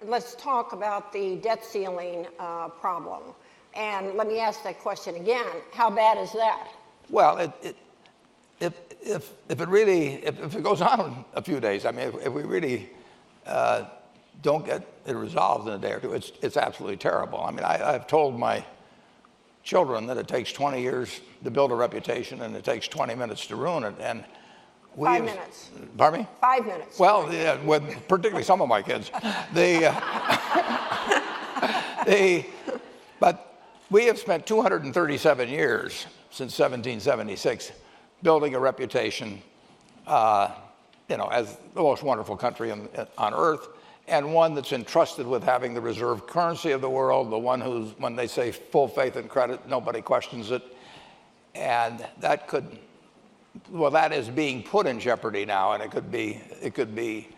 let's talk about the debt ceiling problem. And let me ask that question again. How bad is that? Well, if it goes on a few days, I mean, if we really don't get it resolved in a day or two, it's absolutely terrible. I mean, I've told my children that it takes 20 years to build a reputation and it takes 20 minutes to ruin it. And 5 minutes. Pardon me? 5 minutes. Well, yeah, with particularly some of my kids. But we have spent 237 years since 1776 building a reputation, as the most wonderful country on earth, and one that's entrusted with having the reserve currency of the world, the one who's, when they say full faith and credit, nobody questions it. And that is being put in jeopardy now, and it could be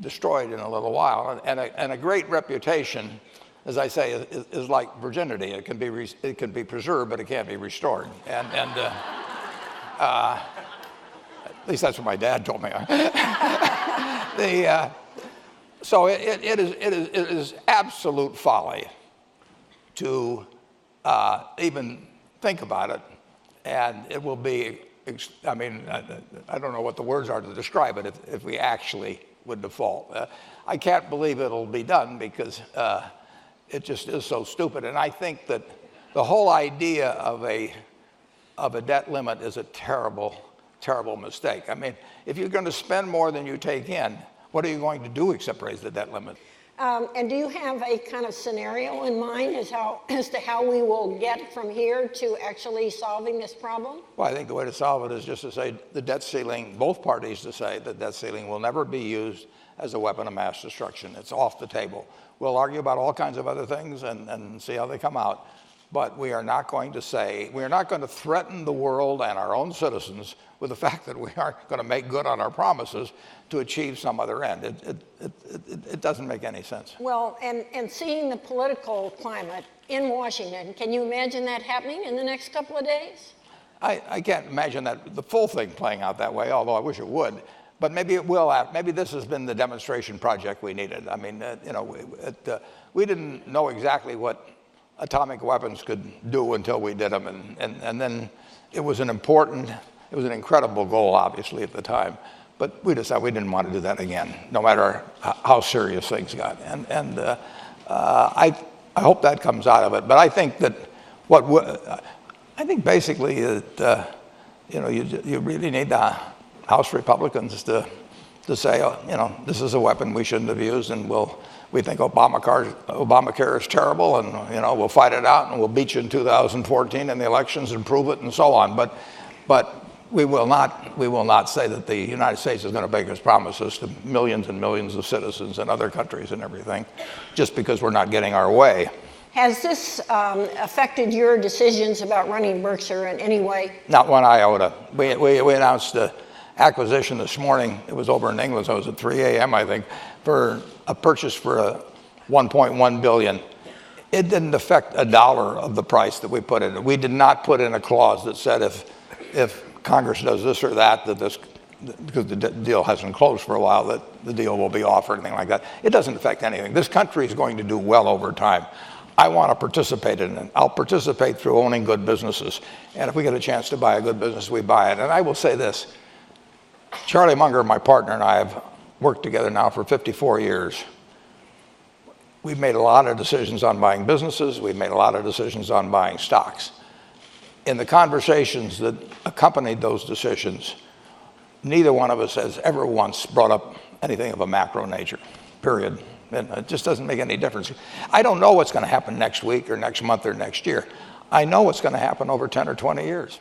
destroyed in a little while. And a great reputation, as I say, is like virginity. It can be preserved, but it can't be restored. At least that's what my dad told me. So it is absolute folly to even think about it, and it will be. I mean, I don't know what the words are to describe it if we actually would default. I can't believe it'll be done because it just is so stupid. And I think that the whole idea of a debt limit is a terrible, terrible mistake. I mean, if you're going to spend more than you take in, what are you going to do except raise the debt limit? And do you have a kind of scenario in mind as to how we will get from here to actually solving this problem? Well, I think the way to solve it is just to say the debt ceiling, both parties to say the debt ceiling will never be used as a weapon of mass destruction. It's off the table. We'll argue about all kinds of other things and see how they come out. But we are not going to threaten the world and our own citizens with the fact that we aren't going to make good on our promises to achieve some other end. It doesn't make any sense. Well, and seeing the political climate in Washington, can you imagine that happening in the next couple of days? I can't imagine the full thing playing out that way, although I wish it would. But maybe it will. Maybe this has been the demonstration project we needed. I mean, we didn't know exactly what atomic weapons could do until we did them, and then it was an incredible goal, obviously, at the time. But we decided we didn't want to do that again, no matter how serious things got. And I hope that comes out of it. But I think that I think basically that you really need the House Republicans to say, this is a weapon we shouldn't have used, and we think Obamacare is terrible, and we'll fight it out, and we'll beat you in 2014 in the elections and prove it, and so on. But we will not say that the United States is going to break its promises to millions and millions of citizens in other countries and everything, just because we're not getting our way. Has this affected your decisions about running Berkshire in any way? Not one iota. We announced the acquisition this morning. It was over in England, so it was at 3 a.m., I think, for a purchase for $1.1 billion. It didn't affect a dollar of the price that we put in. We did not put in a clause that said if Congress does this or that, because the deal hasn't closed for a while, that the deal will be off or anything like that. It doesn't affect anything. This country is going to do well over time. I want to participate in it. I'll participate through owning good businesses. And if we get a chance to buy a good business, we buy it. And I will say this. Charlie Munger, my partner, and I have worked together now for 54 years. We've made a lot of decisions on buying businesses. We've made a lot of decisions on buying stocks. In the conversations that accompanied those decisions, neither one of us has ever once brought up anything of a macro nature, period. And it just doesn't make any difference. I don't know what's going to happen next week or next month or next year. I know what's going to happen over 10 or 20 years.